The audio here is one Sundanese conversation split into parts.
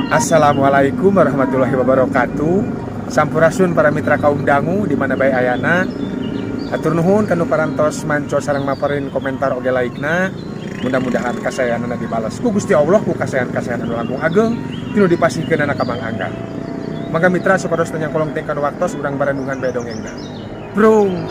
Assalamualaikum warahmatullahi wabarakatuh. Sampurasun para mitra kaum dangu di mana bae ayana. Hatur nuhun kanu parantos manco sareng maparin komentar oge laikna. Mudah-mudahan kasayanana dibalas ku Gusti Allah ku kasayan-kasayan anu langkung ageng tinu dipasihkeun anak Kamang Angga. Mangga mitra sapados tanyang kolong teng kanu waktos urang barandungan bae dongengna. Brung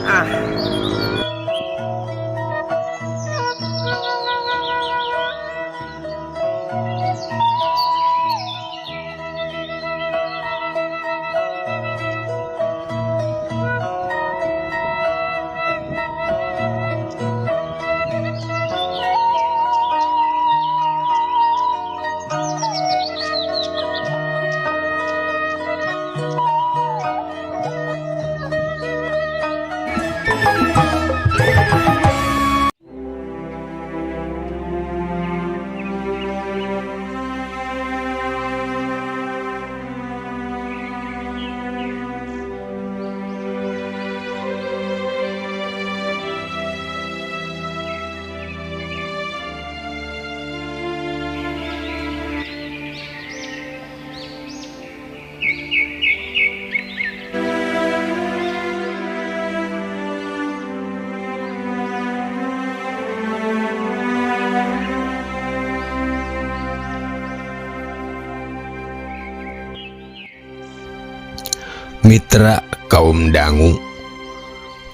Mitra kaum dangu,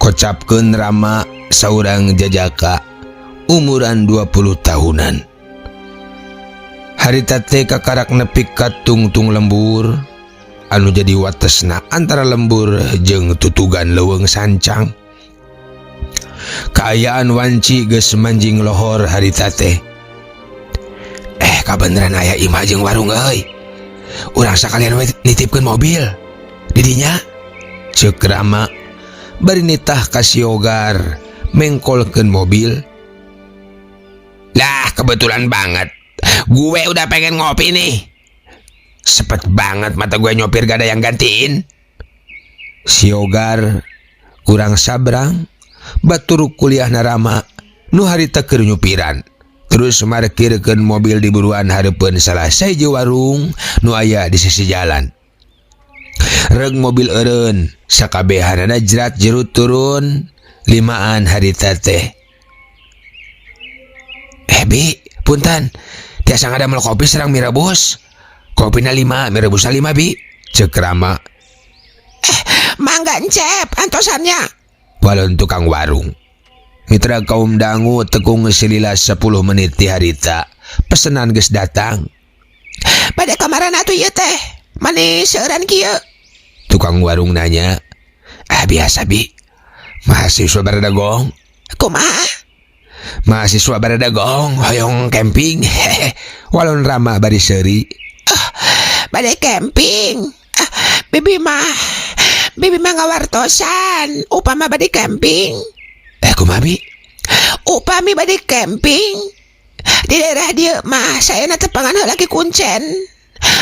kocapkeun Rama saurang jajaka umuran 20 tahunan. Harita teh kakarak nepik ka tungtung lembur anu jadi watesna antara lembur jeung tutugan leuweung sancang. Kaayaan wanci geus manjing lohor harita teh. Kabeneran aya imah jeung warung euy. Urang sakalian we nitipkeun mobil. Didinya ceuk Rama bari nitah ka siogar mengkolkeun mobil. Lah kebetulan banget gue udah pengen ngopi nih. Sepet banget mata gue nyopir gak ada yang gantiin. Siogar kurang sabrang batur kuliahna Rama nu harita keur nyupiran. Terus markirkeun mobil di buruan hareupeun salah saeji warung nu aya di sisi jalan. Reg mobil eureun sakabehanana jerat jerut turun limaan harita teh. Bi, punten. Tiasa ngadamel kopi serang mie rebus. Kopina 5, mie rebusna 5 bi. Ceuk Rama. Mangga encep antosannya. Walon tukang warung. Mitra kaum dangu tekung silila 10 menit ti harita. Pesenan geus datang. Bade kamaran atuh ieu teh. Mani seueuran kieu? Tukang warung nanya. Biasa bi. Mahasiswa baradagong. Kumaha? Mahasiswa baradagong hoyong camping. Walon Rama bari seuri. Bade camping. Bibi mah ngawartosan. Upama bade camping. Kumaha bi? Upami bade camping. Di daerah dieu mah saeuna tepangan heula ki kuncen.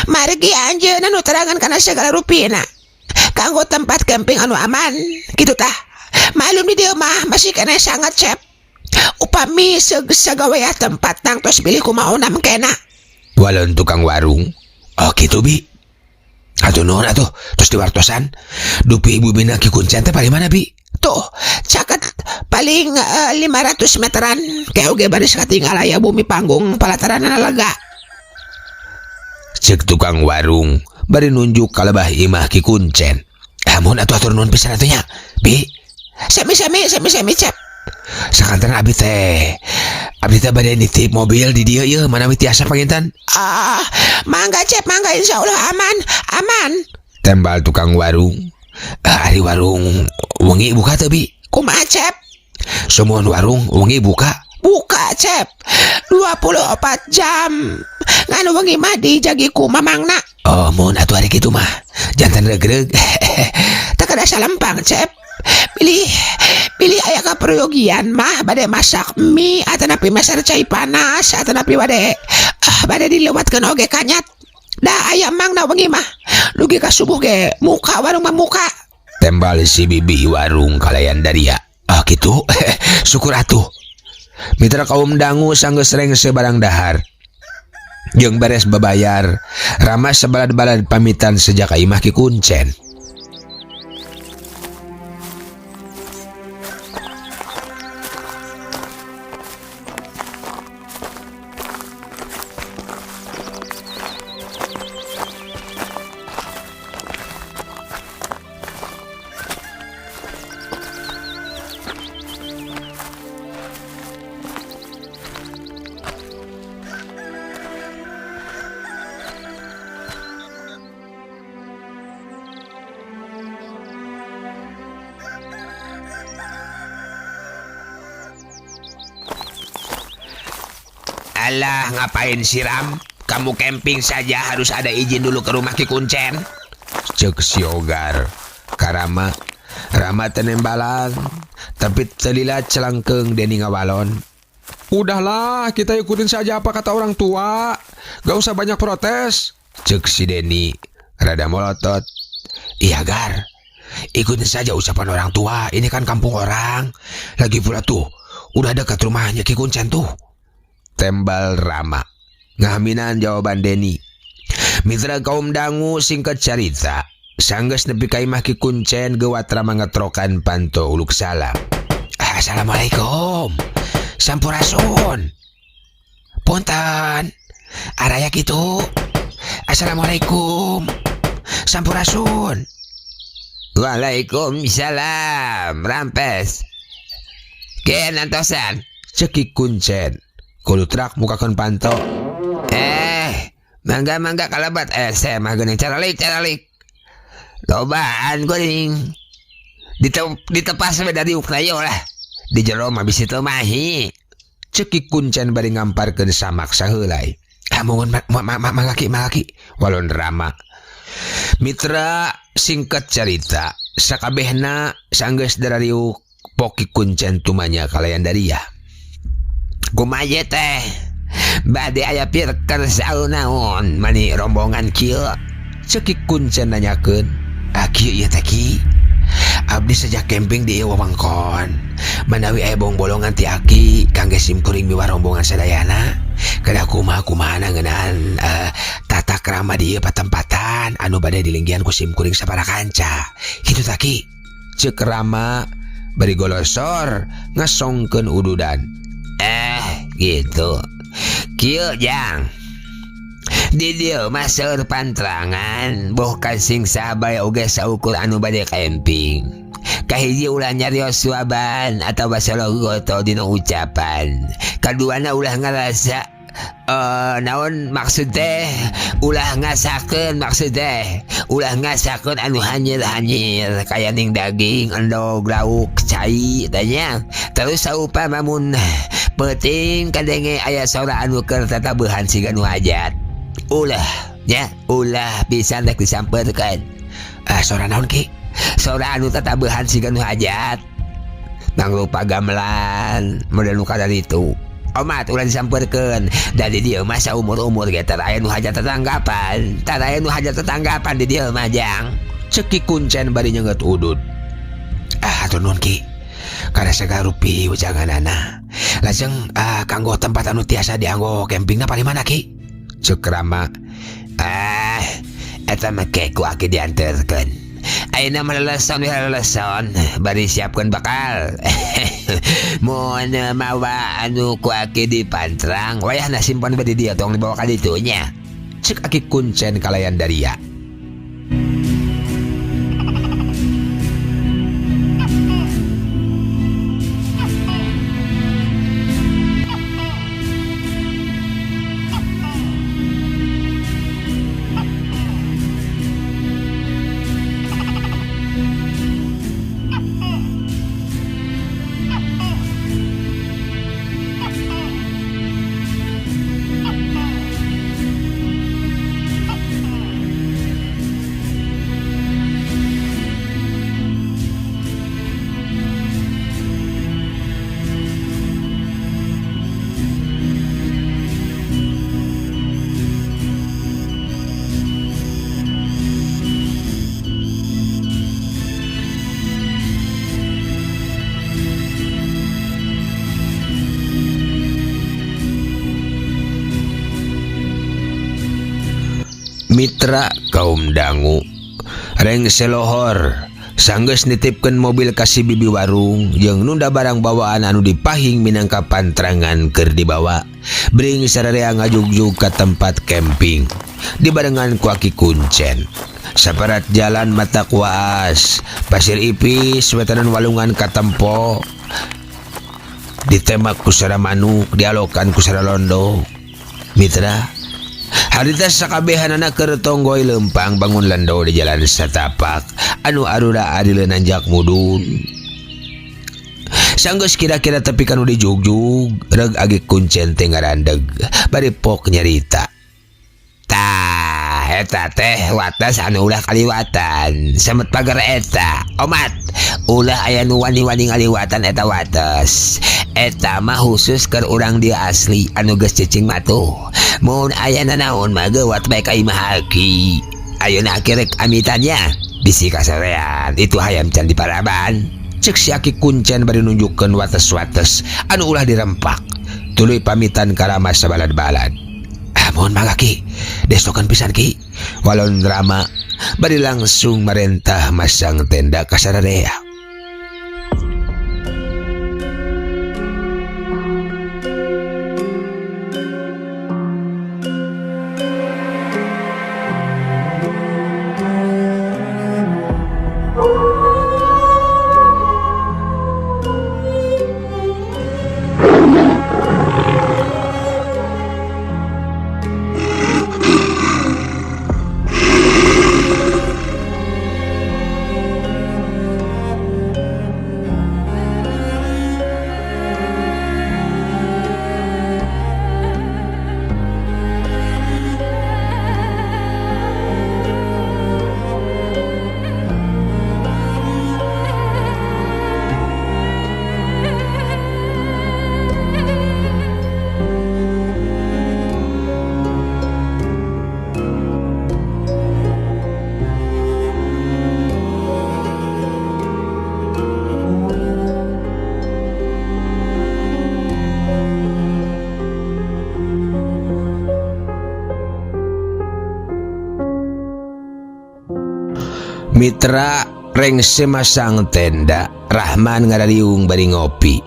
Margi anjeunna nu terangan kana segala rupina. Kanggo tempat camping anu aman, kitu tah. Malum di dieu mah masih kena sangat cep. Upami sagawea tempat tang tos pilih kumaha kena. Walon tukang warung. Oh kitu bi. Atuh nuhun atuh, tos di wartosan. Dupi ibu bina ki kuncen teh paling mana bi? Tuh, caket paling 500 meteran. Kayak oge baris katinggal aya bumi panggung palataranna lega. Cek tukang warung bari nunjuk kalebah imah ki kuncen. Mun atuh atur nuhun pisan atuh nya. Bi, sami cep. sakanten abdi teh bade nitip mobil di dieu yeuh manawi tiasa panginten. Mangga cep, mangga insyaallah aman. Tembal tukang warung. Ari warung wengi buka teu bi? Kumaha cep? Sumuhun warung wengi buka? Buka cep 24 jam. Nganu wengi mah dijagi ku mamangna. Mun atuh ari kitu mah jantan regreg. Tak ada salempang cep. Pilih aya kaproyogian mah bade masak mie atanapi meser cai panas atanapi bade dilewatkeun oge kanyat. Da aya mangna wengi mah dugi ka subuh ge muka warung mah muka. Tembal si bibi warung kalayan daria. Gitu. Syukur atuh. Mitra kaum dangu sanggeus reng sebarang dahar. Jeung beres babayar, Rama sabalad-balad pamitan sejak ka imah ki Kuncen. Alah, ngapain siram? Kamu camping saja harus ada izin dulu ke rumah ki Kuncen. Cek si Ogar. Karama, Rama tenembalan, tapi telilat celangkeng Deni ngawalon. Udahlah, kita ikutin saja apa kata orang tua. Gak usah banyak protes. Cek si Deni, rada molotot. Iya Gar, ikutin saja ucapan orang tua. Ini kan kampung orang. Lagi pula tuh, udah dekat rumahnya ki Kuncen tuh. Tembal Rama. Ngahaminan jawaban Deni. Mitra kaum dangu singkat cerita. Sanggeus nepi ka imah ki Kuncen gewat Rama ngetrokan panto uluk salam. Assalamualaikum. Sampurasun. Punten. Araya kitu. Assalamualaikum. Sampurasun. Waalaikumsalam. Rampes. Keun antosan. Ceki Kuncen. Kulutrak mukakan panto. Mangga kalabat. Saya mah geuning caralik. Lobaan geuning. Ditepas we dari uknayo lah. Di jero mah bisi teu mahi. Ceki Kuncen bari ngamparkeun samak saheulai. Mungun mangaki. Walon Rama. Mitra singkat cerita. Sakabehna sanggeus darariuk poki Kuncen tumanya kalayan daria. Kumaha teh? Bade aya pirker saeunaon mani rombongan kieu? Cekik Kuncen nanyakeun. Kieu ieu teh ki. Abdi sejak camping di ieu wewengkon. Manawi aya bolongan ti Aki kangge simkuring miwah rombongan sadayana. Kada kumaha-kumahana ngeunaan tata krama di ieu patempatan anu bade dilinggihan ku simkuring sabaraha kanca. Kitu tah ki. Ceuk Rama bari golosor ngasongkeun ududan. Gitu. Kieu jang. Di dieu mah seueur pantrangan, boh kasing sabaya oge saukur anu bade camping. Kahiji ulah nyarios suaban atawa salogoto dina ucapan. Kaduana ulah ngarasa naon maksud teh? Ulah ngasakeun maksud teh. Ulah ngasakeun anu hanyir-hanyir kaya ning daging, endog, lauk, cai tanya. Terus saupama mun penting kadenge aya sora anu keur tatabeuhan siga nu hajat. Ulah pisan rek disampeurkeun. Sora naon ki? Sora anu tatabeuhan siga nu hajat. Mangrupa gamelan, model nu kada ditu. Omat ulah disampeurkeun. Dari dieu mah saumur-umur ge tara aya nu hajat tetanggapan. Di dieu mah jang. Ceki Kuncen bari nyeungeut udud. Atur nuhun ki. Kada sagarupi ujanganana. Lajeng kanggo tempat anu tiasa dianggo campingna pari mana ki? Ceuk Rama. Eta mah ku Aki dianterkeun. Ayeuna mah leleson bari siapkeun bakal. Mun mawa anu ku Aki di pantrang, wayahna simpen bade dieu tong dibawa ka ditu nya. Ceuk Aki Kuncen kalayan daria. Mitra kaum dangu reng selohor sanggeus nitipkeun mobil ka si bibi warung jeung nunda barang bawaan anu dipahing minangka pantrangan keur dibawa bring sararea ngajugjug ka tempat camping dibarengan ku Aki Kuncen. Saparat jalan mata kuas pasir ipis wetanan walungan katempo ditembak ku sara manuk dialokan ku sara londo. Mitra harita sakabehanana keur tonggoy lempang bangun lendo di jalan satapak anu arura ari nanjak mudun. Sanggeus kira-kira tepi kanu dijugjug reg Aki Kuncen teh ngarandeg bari pok nyarita. Tah eta teh wates anu ulah kaliwatan samet pagar eta omat ulah aya nu wani-wani ngaliwatan eta wates eta mah khusus keur urang dia asli anu geus cicing matuh. Mun aya nanaon mah geuwat bae ka Imah Aki. Ayeuna kirek amitannya bisi kasarean itu hayam can diparaban. Cek si Aki Kuncen bari nunjukkeun wates-wates anu ulah dirempak. Tuluy pamitan ka Rama sabalad-balad. Mohon mangga Ki, desokan pisan Ki. Walon Rama bari langsung marentah masang tenda ka sararea. Mitra reng semasang tenda Rahman ngarariung bari ngopi.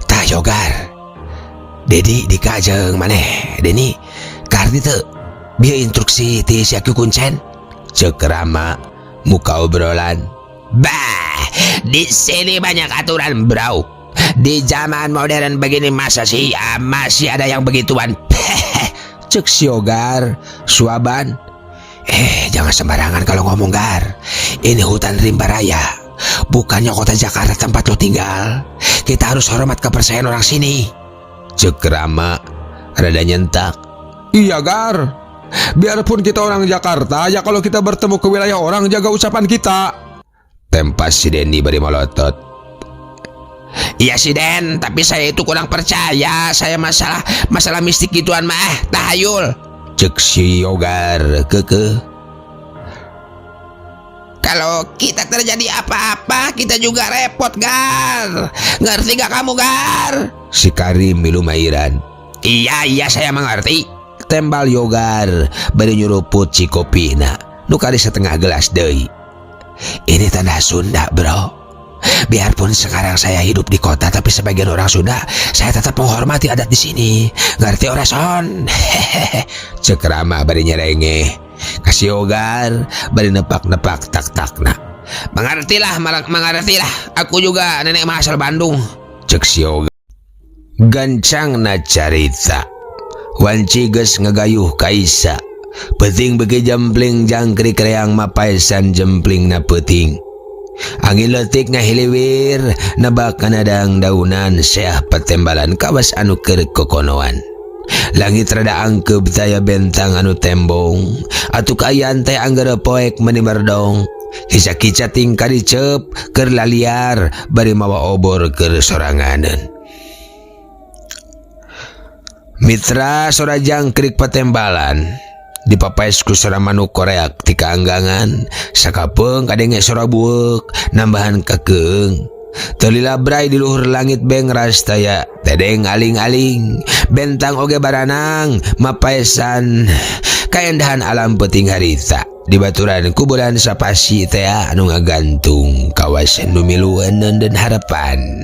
Tah Yogar Dedi dikajeng maneh Deni kardi teu bieu instruksi ti si Aki Kuncen cek Rama muka obrolan. Bah di sini banyak aturan bro. Di zaman modern begini masa sih masih ada yang begituan. Cek si Yogar suaban. Jangan sembarangan kalau ngomong Gar. Ini hutan rimba raya, bukannya kota Jakarta tempat lo tinggal. Kita harus hormat kepercayaan orang sini. Cek Rama rada nyentak. Iya Gar, biarpun kita orang Jakarta, ya kalau kita bertemu ke wilayah orang jaga ucapan kita. Tempas si Denny bari melotot. Iya si Den, tapi saya itu kurang percaya. Saya masalah mistik gituan mah tahayul. Cek si Yogar kekeh. Kalau kita terjadi apa-apa, kita juga repot Gar. Ngerti gak kamu Gar? Si Karim milu mairan. Iya saya mengerti. Tembal Yogar bari nyuruput si kopina nu kari setengah gelas deui. Ini tanah Sunda bro. Biarpun sekarang saya hidup di kota, tapi sebagian orang Sunda saya tetap menghormati adat di sini. Ngerti ora son? Cek Rama bari nyerengeh. Kasih Yogar bari nepak-nepak tak-takna. Mengertilah. Aku juga nenek mah asal Bandung. Cek si Yogar. Gancangna carita. Wanci geus ngagayuh kaisa. Peting bege jempling jangkrik reang mapaesan jemplingna peting. Angin letik ngahiliwir nabak kanadang daunan seah patembalan kawas anu keur kokonoan. Langit rada angkeb daya bentang anu tembong atuh kaayaan teh anggere poek menimerdong. Kica-kica tingkah dicep keur laliar bari mawa obor keur soranganeun. Mitra sora jangkrik patembalan dipapaes ku sora manuk koreak ti kaanggangan sakapeung kadenge sora bueuk nambahan kakeung. Teu lilabray di luhur langit beng rastaya tedeng aling-aling bentang oge baranang mapaesan kaendahan alam peting harita dibaturan ku bulan sapasi teh anu ngagantung kawasan nu miluan dan harapan.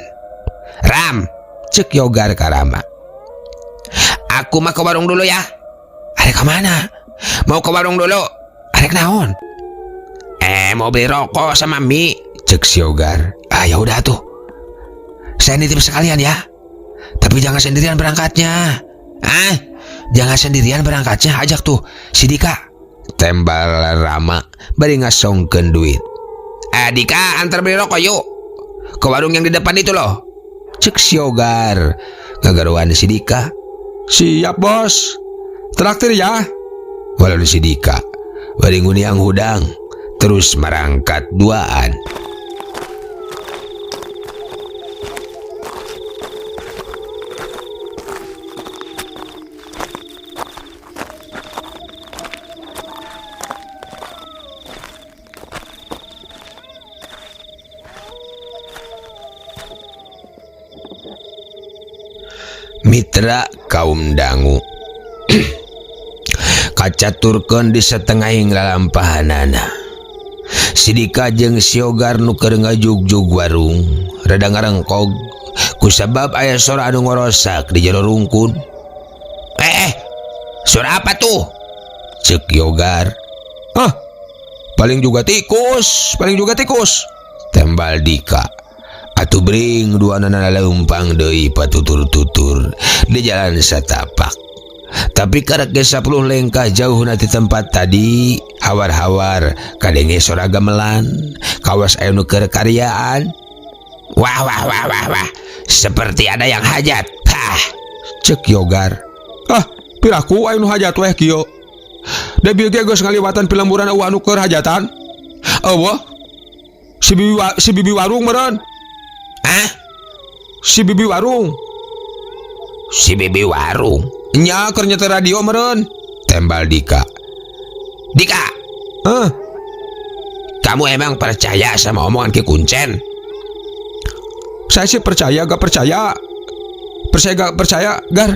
Ram, cek Yogar ka Rama. Aku mah ke warung dulu ya. Arek kemana? Mau ke warung dulu. Arek naon? Mau beli rokok sama mie, cek si Yogar. Ya udah tuh. Saya nitip sekalian ya. Tapi jangan sendirian berangkatnya. Jangan sendirian berangkatnya, ajak tuh si Dika. Tembal Rama bari ngasongkeun duit. Dika, antar beli rokok yuk. Ke warung yang di depan itu loh. Cek si Yogar. Ngagaruan si Dika. Siap bos. Traktir ya. Walau si Dika bari nguniang hudang terus merangkat duaan. Mitra kaum dangu kacaturkeun di setengahing lalampahanana. Si Dika jeung si Yogar nu keur ngajugjug warung rada ngarengkog kusabab aya suara anu ngorosak di jero rungkun. Suara apa tuh? Cek Yogar. Paling juga tikus. Tembal Dika. Atuh bring dua nana leumpang deui patutur-tutur di jalan satapak. Tapi karek ge 10 lengkah jauh nanti tempat tadi hawar-hawar kadenge sora gamelan kawas aya nu keur karyaan. Wah, seperti ada yang hajat. Cek Yogar. Piraku aya nu hajat weh kieu. Debil ge geus ngaliwatan pilemburan eueuh anu keur hajatan. Eueuh. Si bibi warung meureun. Si bibi warung nya keur nyetel radio meureun. Tembal Dika. Kamu emang percaya sama omongan Ki Kuncen? Saya sih percaya gak percaya Gar.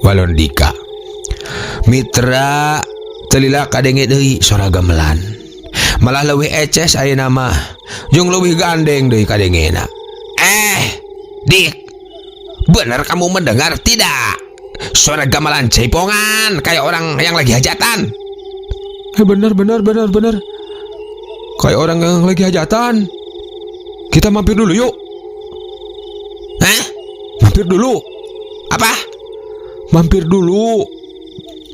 Walon Dika. Mitra telila kadenge deui sora gamelan. Malah leuwih eces ayeuna mah jeung leuwih gandeng deui kadengena. Dik, benar kamu mendengar tidak? Suara gamelan jaipongan kayak orang yang lagi hajatan. Benar. Kayak orang yang lagi hajatan. Kita mampir dulu yuk. Mampir dulu. Apa? Mampir dulu.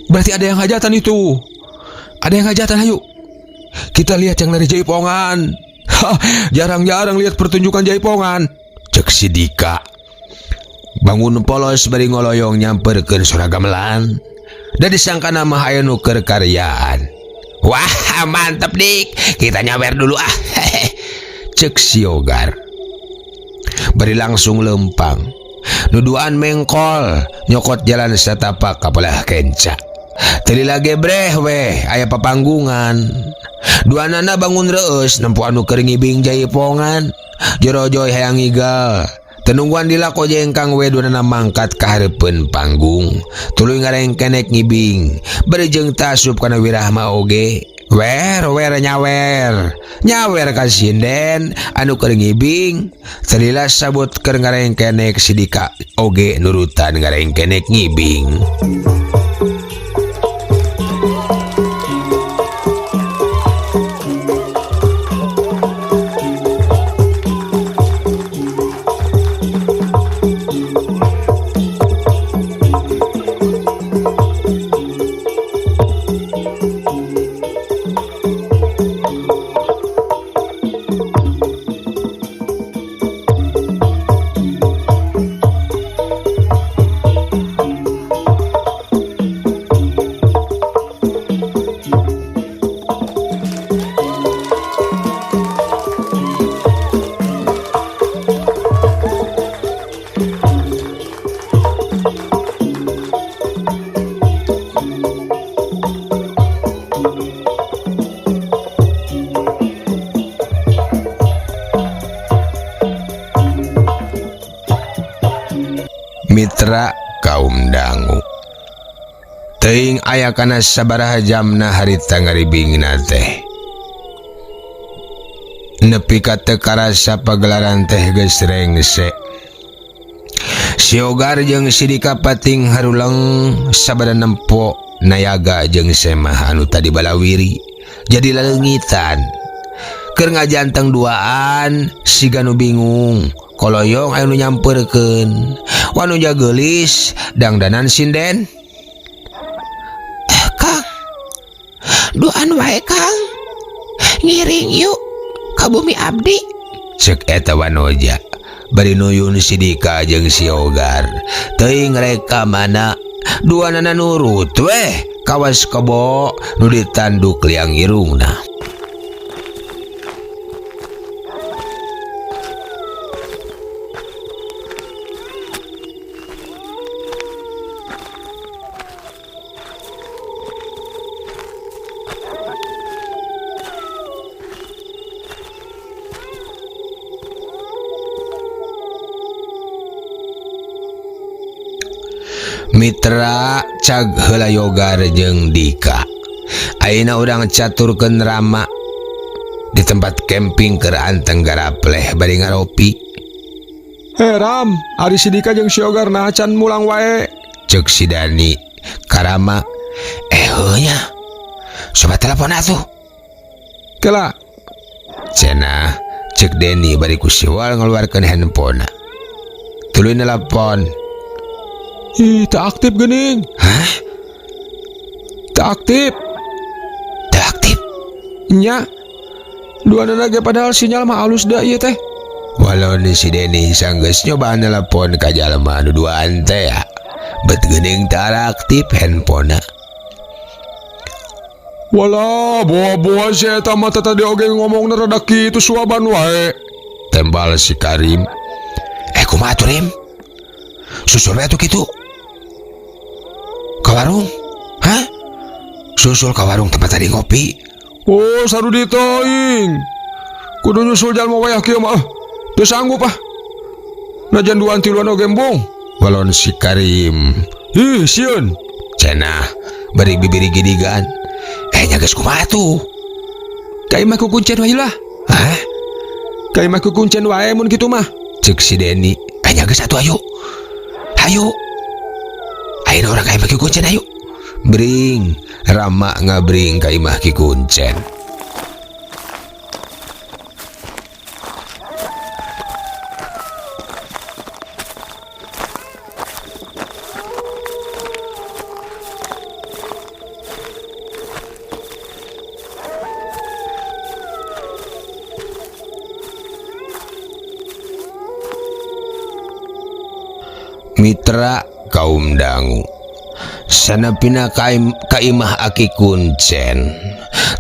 Berarti ada yang hajatan itu. Ada yang hajatan, ayo. Kita lihat yang dari jaipongan. Jarang-jarang lihat pertunjukan jaipongan. Cek si Dika. Bangun polos bari ngoloyong nyamperkeun suara gamelan. Da disangka nama aya nu keur karyaan. Wah, mantep Dik. Kita nyawer dulu Cek si Yogar. Bari langsung lempang. Nuduan mengkol nyokot jalan satapak kapelah kenca. Tadi lagi breh weh aya papanggungan. Duanana bangun reus nempo anu keur ngibing jaipongan. Jorojoy hayang igal. Tenungguan dilako jengkang we duanana mangkat ka hareupeun panggung. Tuluy ngarengkenek ngibing. Bari jeung tasup kana wirahma oge. Wer nyawer ka sinden anu keur ngibing. Salila sabut keur ngarengkenek si Dika oge nurutan ngarengkenek ngibing. Mitra kaum dangu. Teuing aya kana sabaraha jamna harita ngaribingna teh. Nepi ka teu karasa pagelaran teh geus rengse. Si Ogar jeung si Dika pating haruleng sabada nempo nayaga jeung semah anu tadi balawiri jadi laleungitan. Keur ngajanteng duaan siga nu bingung koloyong aya nu nyampeurkeun wanu jageulis dangdanan sinden. Kang, duaan wae Kang, ngiring yuk ka bumi abdi. Cek eta wanoja bari nuyun si Dika jeung si Ogar. Teuing reka mana duanana nurut weh kawas kebo nu ditanduk liang irungna. Mitra cag heula Yogar jeung Dika. Ayeuna urang caturkeun Rama di tempat camping keur anteng garapleh bari ngaropi. Ram, ari si Dika jeung si Ogar nah can mulang wae. Cek si Dani ka Rama. Heunya. Coba telepon atuh. Kela. Cenah cek Deni bari ku si Wal ngaluarkeun handphonena. Tuluy nelpon. Ih, tak aktif geuning. Hah? Tak aktif. Teu aktif. Nya. Duanana ge padahal sinyal mah alus da ieu teh. Walau si Deni sanggeus nyoba nelpon ka jalema anu duaan teh ya. Bet geuning teu aktif handphonena. Walah, boa-boa si eta mah tadi oge ngomongna rada kitu suaban wae. Tembal si Karim. Kumaha atuh Rim? Susul atuh kitu. Ka warung? Hah? Susul ka warung tempat tadi ngopi. Oh, saru ditoing. Kudu nyusul jalma wayah kieu mah. Teu sanggup ah. Najan duaan tiluan oge embung. Walon si Karim. Ih, sieun. Cenah bari bibiri gidigan. Nya geus kumaha tuh? Ka imah ku kuncen wae lah. Hah? Ka imah ku kuncen wae mun kitu mah. Cek si Deni. Nya geus atuh ayo. Hayu. Ayeuna urang ka imah ki kuncen ayo. Bring, Rama ngabring ka imah ki kuncen. Mitra kaum dangu sanapina ka imah aki kuncen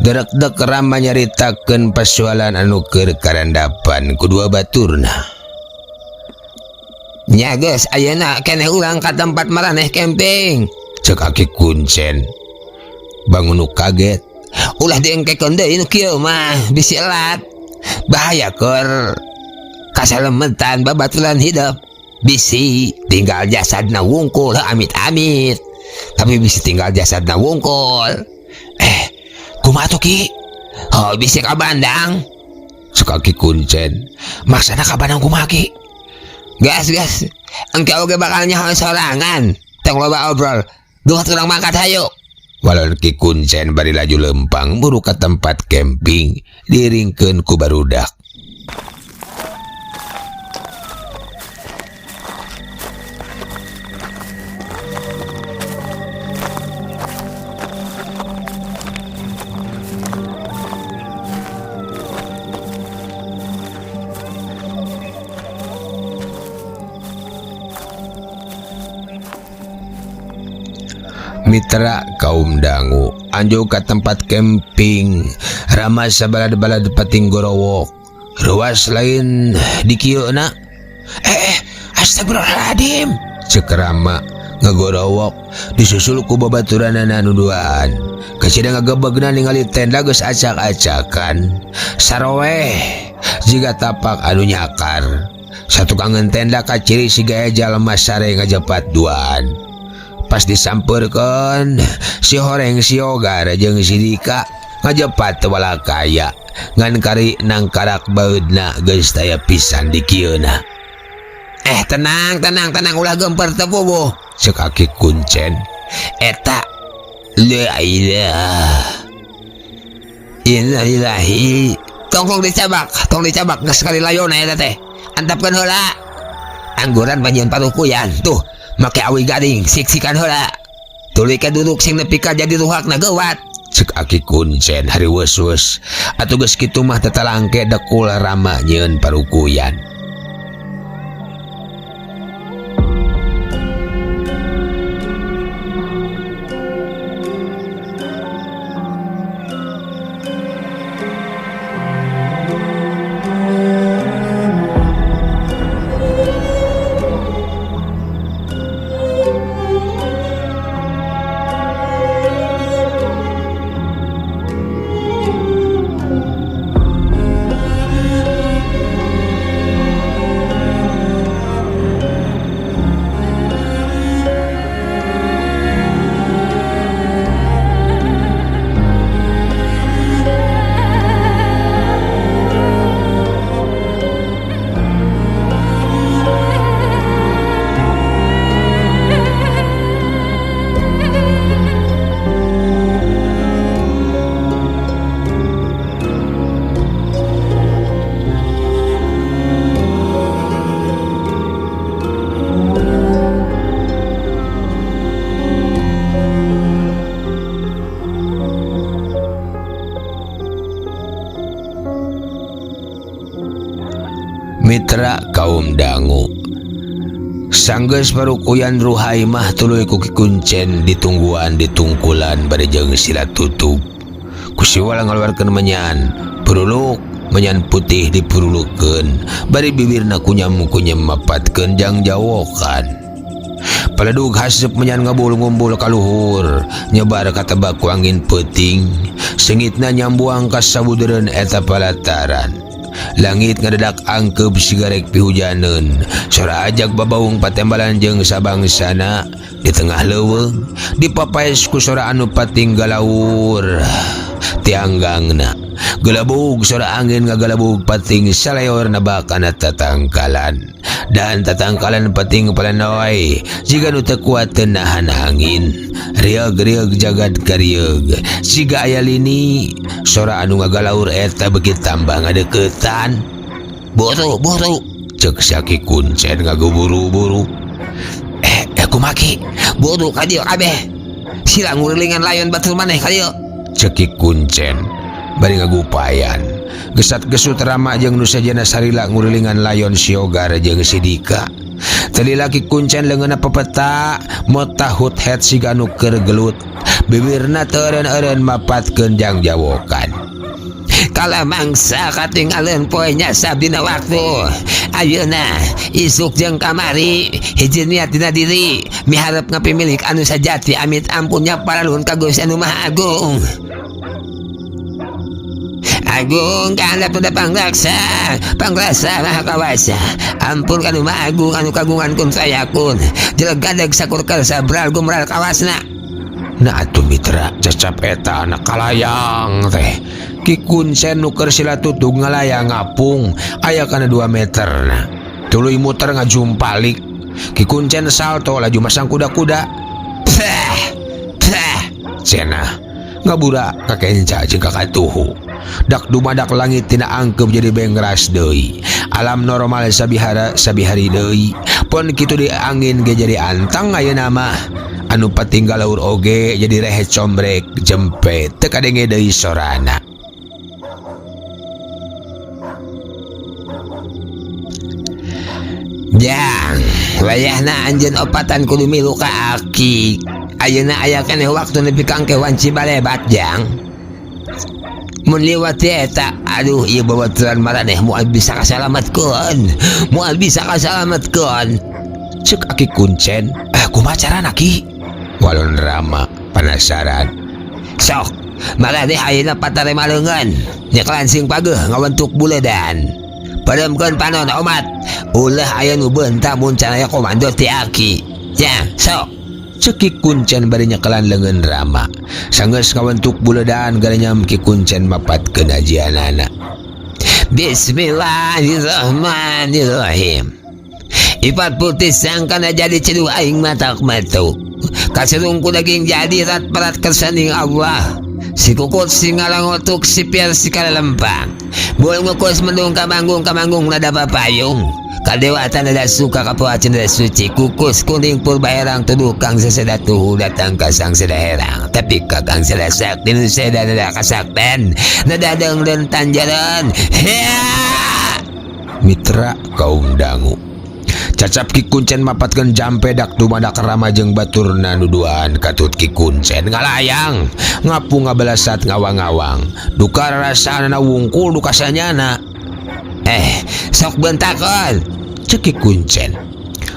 derek-dek Rama nyaritakeun pasualan anu keur karandapan kedua baturna. Nya geus ayeuna keneh urang ka tempat maraneh camping. Cek aki kuncen bangun nu kaget. Ulah diengkekeun deui nu kieu mah bisi elat. Bahaya keur kasalemetan babaturan hidup. Bisi tinggal jasadna wungkul amit-amit. Tapi bisi tinggal jasadna wungkul. Kumaha tuh Ki? Oh, bisi ka Bandang. Sekaki kuncen. Maksana ka Bandang kumaha Ki? Gas. Engke oge bakal nyaho sorangan. Tong loba obrol. Duh urang mangkat hayu. Walon Ki kuncen bari laju lempang buru ka tempat camping diringkeun ku barudak. Mitra kaum dangu anjo ka tempat camping. Rama sabalad-balad pating gorowok. Ruas lain di kieuna. Astagfirullahaladzim. Cek Rama ngagorowok disusul ku babaturanana nu duaan. Kasida ngagebegna ningali tenda geus acak-acakan. Sarowe jiga tapak anu nyakar. Satu kangen tenda kaciri si gaya jalma sare ngajepat duaan. pas disamperkeun si Horeng si Ogar jeung si Dika ngajepat teu walakaya ngan kari nangkarak baeudna geus taya pisan di kieuna. Tenang ulah gemper teu puguh. Ceuk Aki Kuncen. Eta la ilaha innalillahi. Tong dicabak geus sekali layona eta teh. Antapkeun heula. Angguran banyeun parukuyan tuh make awi gading siksikan heula. Tuluy ka duduk sing nepi ka jadi ruhakna geuwat. Ceuk Aki Kuncen hari weus-weus atuh geus kitu mah teu talangke dekul Rama nyieun parukuyan. Mitra kaum dangu sanggeus parukuyan ruhai mah tuluy ku Ki Kuncen ditungguan ditungkulan bari jeung sila tutup ku siwala ngaluarkeun menyan puruluk menyan putih dipurulukeun bari bibirna kunyam-kunyam mapatkeun jang jawokan paledug haseup menyan ngabul-ngumbul ka luhur nyebar ka tebak ku angin peuting seungitna nyambuang ka sabudeureun eta palataran. Langit ngadadak angkeup sigarek pihujaneun sora ajag babaung patembalan jeung sabangsana di tengah leuweung dipapaes ku sora anu pating galawur tianggangna gelabug sora angin ngagalabug pating salayorna bakana tatangkalan dan tatangkalan pating palanoy jiga nu teu kuat teu nahan angin rieg-rieg jagad karieg siga aya lini sora anu ngagalaur eta beukit tambah ngadeuketan. Buru ceuk si Aki Kuncen ngaguburu-buru. Kumaki buru ka dieu kabeh sila ngurilingan layon batur maneh ka dieu ceuk Ki Kuncen bari ngagupayan gesat-gesut Rama jeung nu sajana sarila ngurilingan layon si Ogar jeung si Dika. Talila Ki Kuncen leungeunna pepeta motahut het siga nu keur gelut bibirna teu eureun-eureun mapatkeun jang jawokan. Kala mangsa katinggalin poe nyasab dina waktu ayeuna isuk jeung kamari hiji niat dina diri miharep ngapimilik anu sajati amit ampunnya paralun ka Gusti Anu Maha Agung. Agung kana pada pangrasa maha kawasa ampun kanu Maha Agung anu kagungan kun sayakun jeleg gadeg sakur kersa bral gumral kawasna. Nah atuh mitra cacap eta anak kalayang teh Ki Kuncen nu keur sila tutug ngalayang ngapung aya kana 2 meterna tuluy muter ngajumpalik Ki Kuncen salto laju masang kuda-kuda cenah ngabura kakenca jeung kakatuhu dak dumadak langit tina angkeup jadi bengras deui alam normal sabihari deui pon kitu di angin ge jadi antang ayeuna mah anu pating galaur oge jadi rehe combrek jempet teu kadenge deui sorana. Jang wayahna anjeun opatan kudu milu ka Aki ayeuna aya keneh waktu nepi ka kewan Cibalebat jang mun liwat eta aduh ieu babaturan maraneh moal bisa kasalametkeun ceuk Aki Kuncen. Kumaha carana Ki? Walon Rama penasaran. Sok maraneh ayeuna patare maleungeun nya lansing pageuh ngawentuk buledan padamkeun panon omat ulah aya nu beunta mun canaya komando ti Aki ya sok ceki kuncen barinya kelan lengan Rama sanggeus kawentuk buledan garanyam ki kuncen mapatkeun ajianana. Bismillahirrahmanirrahim. Ipat putih sangkana jadi ceduh aing matak matu. Kasirungku daging jadi rat perat kesaning Allah. Si kukut si ngalangotuk si piar si kalalempang. Buang ngukus mendung kamanggung nada papayung. Kadewatan nada suka kapuacin nada suci. Kukus kuning purba herang tuduh kang seseda tuhu datang kasang seda herang. Tapi kakang seda sakti nu seda nada kasakten. Nada dengden tanjaran. Mitra kaum dangu. Cacap ki kuncen mapatkeun jampe dak dumadak Rama jeung baturna nuduhan katut ki kuncen ngalayang ngapu ngabelasat ngawang-ngawang duka rasana wungkul duka sanyana. Sok bentakon ceuk ki kuncen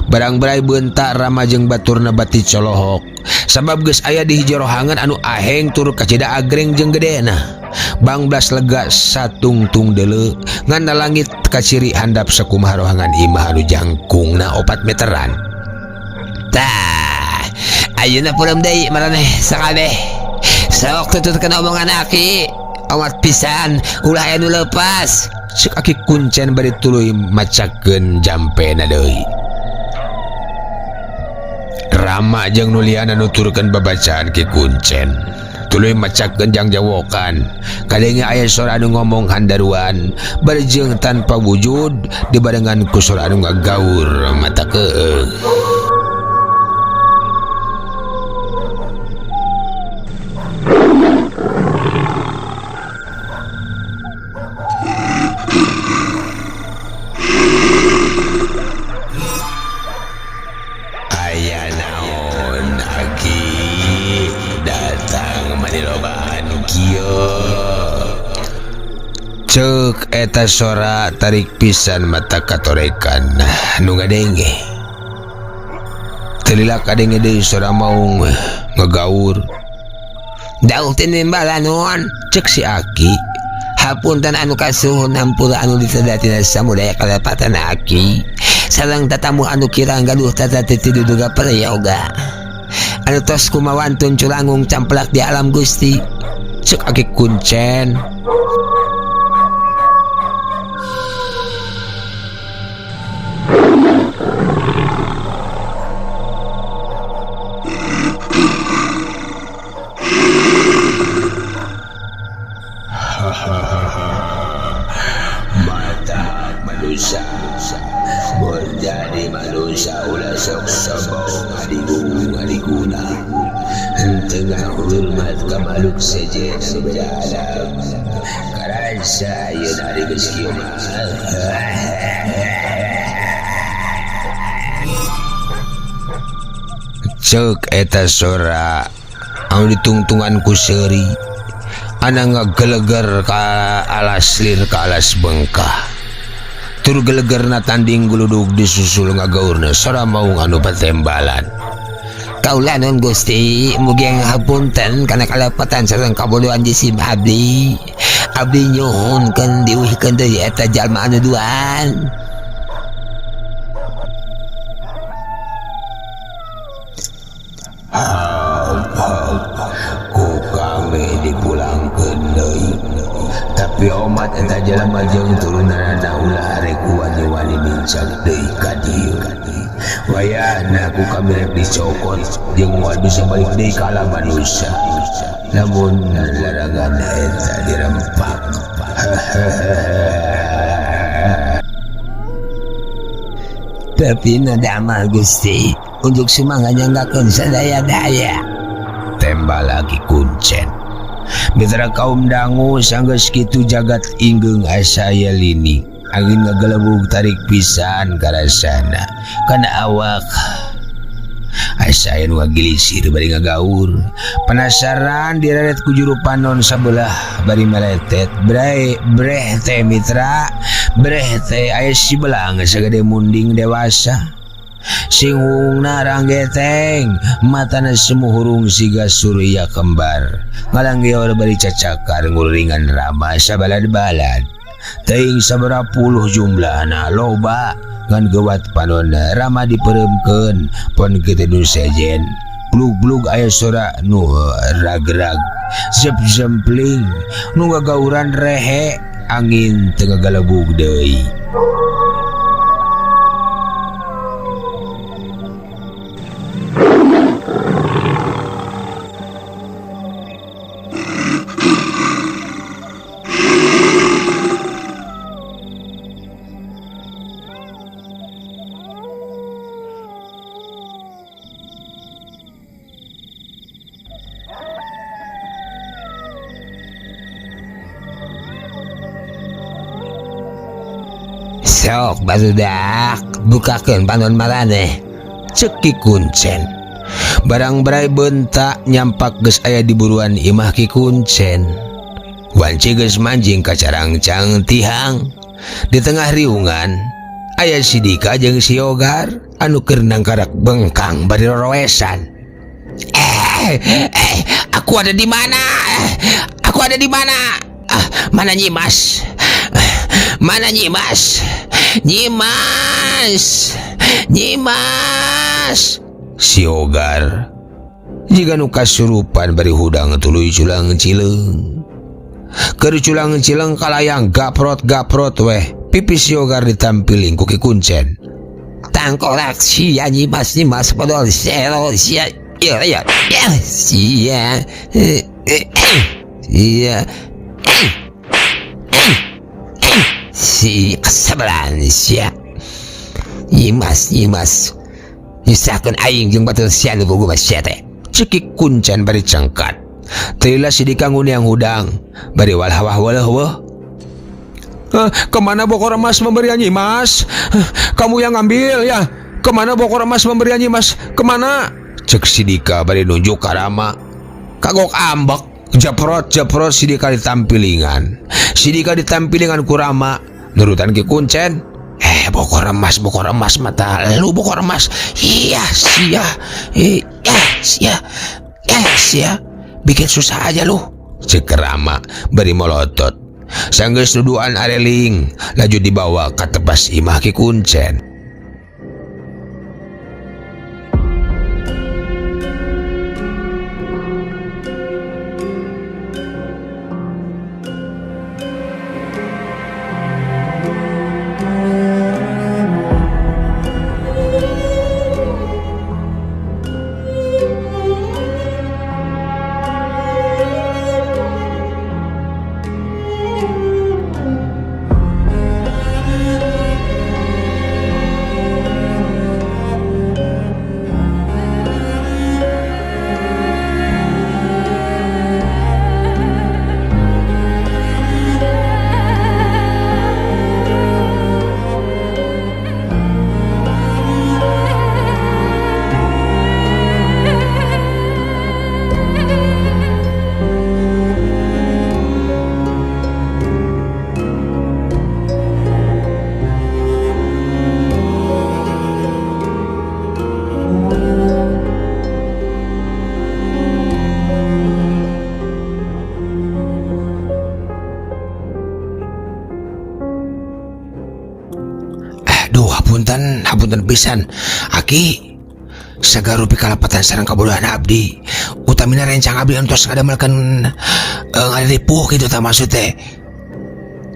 barang berai bentak Rama jeung baturna bati colohok sabab geus aya di hiji rohangan anu aheng tur kacida agreng jeung gedena. Bang blas lega satungtung deuleu ngan langit kaciri handap sakumaha rohangan imah anu jangkungna 4 meteran. Tah, ayeuna pureum deui maraneh sakabeh. Sok tututkeun omongan aki. Amat pisan ulah aya nu leupas. Ceuk aki kuncen bari tuluy macakeun jampena deui. Rama jeung nuliana nuturkeun babacaan ki kuncen. Tuluy macakeun jang jawokan kadenge aya sora anu ngomong handaruan barejeng tanpa wujud dibarengan ku sora anu ngagaur mata keung. Aya naon aki datang manilobaan kieu. Ceuk eta sora tarik pisan mata katorekan nu ngadenge. Telila kadenge deui sora maung ngagaur. Dauh teh nimbalan naon ceuk si Aki. Hapunten anu kasuhun hampura anu ditadatina samudaya kalepatan Aki. Sareng tatamu anu kirang gaduh tata titi duduga prayoga. Anu tos kumawantun culangung camplak di alam Gusti. Ceuk aki kuncen. Mata manusia menjadi manusia ulah sok sombong adiguna tengah hormat ka makhluk sejen anu berjalan karasa ieu dari geus kieu mah. Ceuk eta sora anu ditungtungan ku seuri ana ngageleger ka alas lir ka alas bengkah. Tur gelegerna tanding guludug disusul ngagaurna sora maung anu patembalan. Kaula non Gusti mugi ngahapunten kana kalepatan sareng kabodohan jisim abdi. Abdi nyuhunkeun diuhikeun deui eta jalma anu duan. Ku kami dipulangkeun deui. Tapi omat eta jalma jeung turunanna ulah arek wani-wani mincag deui ka dieu. Wayahna ku kami rek dicokot jeung moal bisa balik deui ka alam manusia. Namun larangan eta dirempak. Tapi nadama Gusti untuk sumangga nyanggakeun sadaya-daya. Tembal lagi kuncen. Mitra kaum dangu sanggeus kitu jagat ingeung asaya lini. Angin ngagelebug tarik pisan karasana kana awak. Asaya nu ngagilisir bari ngagaur. Penasaran direret ku juru panon sabelah bari meletet. Breh teh mitra. Breh teh aya si belang sagede munding dewasa. Singhungna ranggeteng matana semuhurung siga surya kembar ngalanggeor bari cacakar nguringan Rama sabalad-balad teuing sabaraha puluh jumlahna loba ngan geuwat panonna Rama dipereumkeun pon kitu nu sejen plug-plug aya sora nu rag-rag, zep-zempling, nu ngagauran rehe, angin tengah galebug deui. Sok barudak bukakeun panon maraneh, Cek Ki Kuncen. Barang berai bentak nyampak geus aya di buruan imah Ki Kuncen. Wanci geus manjing ka carangcang tihang. Di tengah riungan aya si Dika jeung si Yogar anu keur nangkarak bengkang bari roroesan. Aku ada di mana? Aku ada di mana? Mana Nyimas? Mana Nyimas? Nyimas! Nyimas! Si Yogar jika nu kasurupan bari hudang tuluy culang cileung. Keur culang cileung kalayang gaprot-gaprot weh pipis si Yogar ditampiling ku Ki Kuncen. Tangkorak sia Nyimas podol selo sia ya sia si kesabaran sia Nyimas nyusakeun aing jeung batur sia nu bogo sia teh. Cek Ki Kuncen bari cengkat. Teulah si Dika ngunyang hudang bari walhawah-walheuh. Kemana bokor emas pemberian Nyimas? Kamu yang ngambil ya? Kemana bokor emas pemberian Nyimas? Kemana? Cek si Dika bari nunjuk ka Rama. Kagok ambek. Japrot si Dika ditampilingan. Si Dika ditampilingan ku Rama. Nurutan Ki Kuncen. Bokor emas mata lu bokor emas. Iya sia. Bikin susah aja lu. Cek Rama bari molotot. Sanggeus duduan areling laju dibawa ka tepas imah Ki Kuncen. Hapunten pisan Aki sagarupi kalapatan sareng kabodohan abdi utamina rencang abdi entos ngadamelkeun ngaripuh kitu tah maksud teh.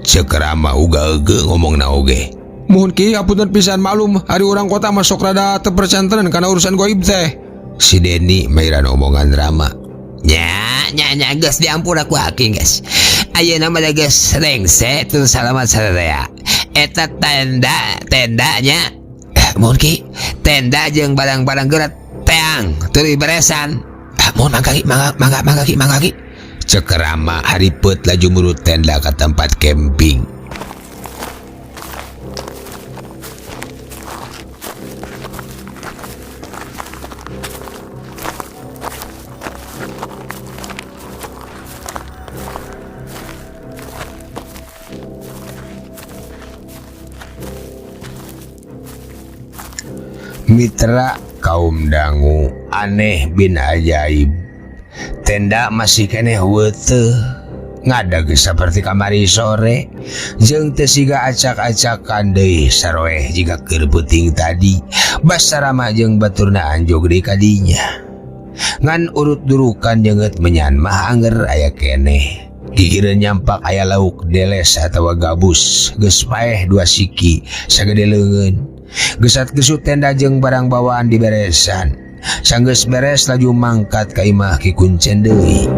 Ceuk Rama uga-ege ngomongna oge. Mohon Ki hapunten pisan maklum hari urang kota masuk rada teu percantenan kana urusan goib teh. Si Deni mairan omongan Rama. Nya geus diampun aku Aki geus. Ayeuna mah geus rengse teu salamat sadaya. Eta tendanya mohon Ki tenda jeung barang-barang gerat teang tuluy beresan. Mohon mangga Ki. Cek Rama hariput laju murut tenda ke tempat camping. Mitra kaum dangu aneh bin ajaib. Tenda masih keneh weuteuh ngadeg saperti kamari sore jeung teu siga acak-acakan deui saroeh jiga keur peuting tadi. Basa Rama jeung baturna anjog deui kadinya. Ngan urut durukan jenget menyan mah anger aya keneh. Diireun nyampak aya lauk deles atawa gabus, geus paeh 2 siki sagede leungeun. Gesat gesut tenda jeung barang bawaan diberesan. Sanggeus beres laju mangkat ka imah Ki Kuncen deui.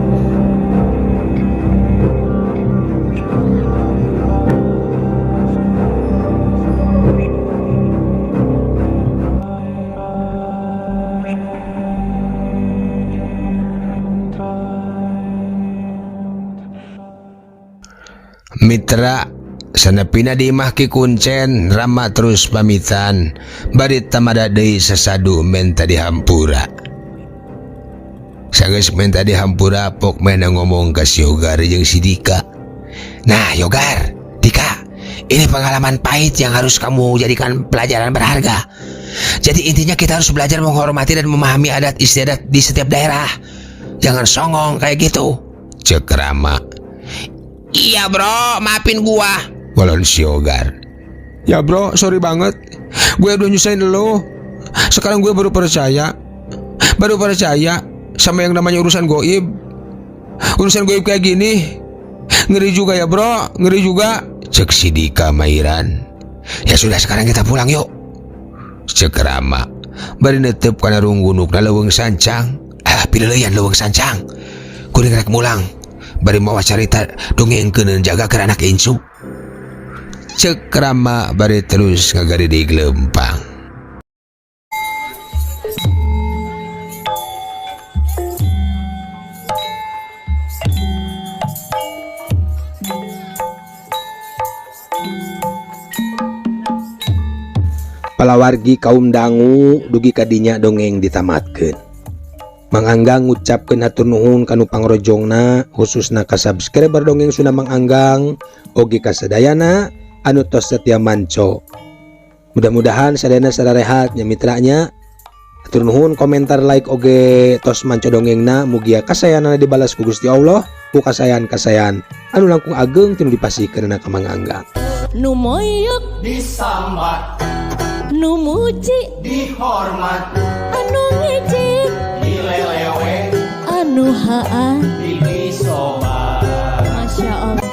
Mitra sanepina di imah Ki Kuncen, Rama terus pamitan bari tamada deui sasadu menta dihampura. Sanggeus menta dihampura pok mena ngomong ka si Yogar jeung si Dika. Nah Yogar, Dika, ini pengalaman pahit yang harus kamu jadikan pelajaran berharga. Jadi intinya kita harus belajar menghormati dan memahami adat istiadat di setiap daerah. Jangan songong kayak gitu, cek Rama. Iya bro, maafin gua, walon si Yogar. Ya bro, sorry banget. Gue udah nyusahin lo. Sekarang gue baru percaya sama yang namanya urusan goib. Urusan goib kayak gini ngeri juga ya bro, ngeri juga, cek si Dika Mairan. Ya sudah, sekarang kita pulang yuk, cek Rama. Bari netep kana runggunukna leuweung sancang. Pileuyan leuweung sancang. Kuring rek mulang. Bari mawa carita dongengkeun jaga keur anak incu, cek Rama bari terus ngagari lempang. Palawargi kaum dangu dugi kadinya dongeng ditamatkeun. Mang Anggang ngucapkeun hatur nuhun kanu pangrojongna, khususna ka subscriber dongeng Sunda Mang Anggang oge ka sadayana anu tos setia manco. Mudah-mudahan sadayana sada rehat nya mitranya. Hatur nuhun komentar, like oge tos manco dongengna, mugia kasayana dibalas ku Gusti Allah ku kasayan-kasayan anu langkung ageng tinu dipasikeun ka Mang Anggang. Nu moyok disambat, nu muji dihormat, anu ngejek dilelewe, anu haan disobat. Masya Allah.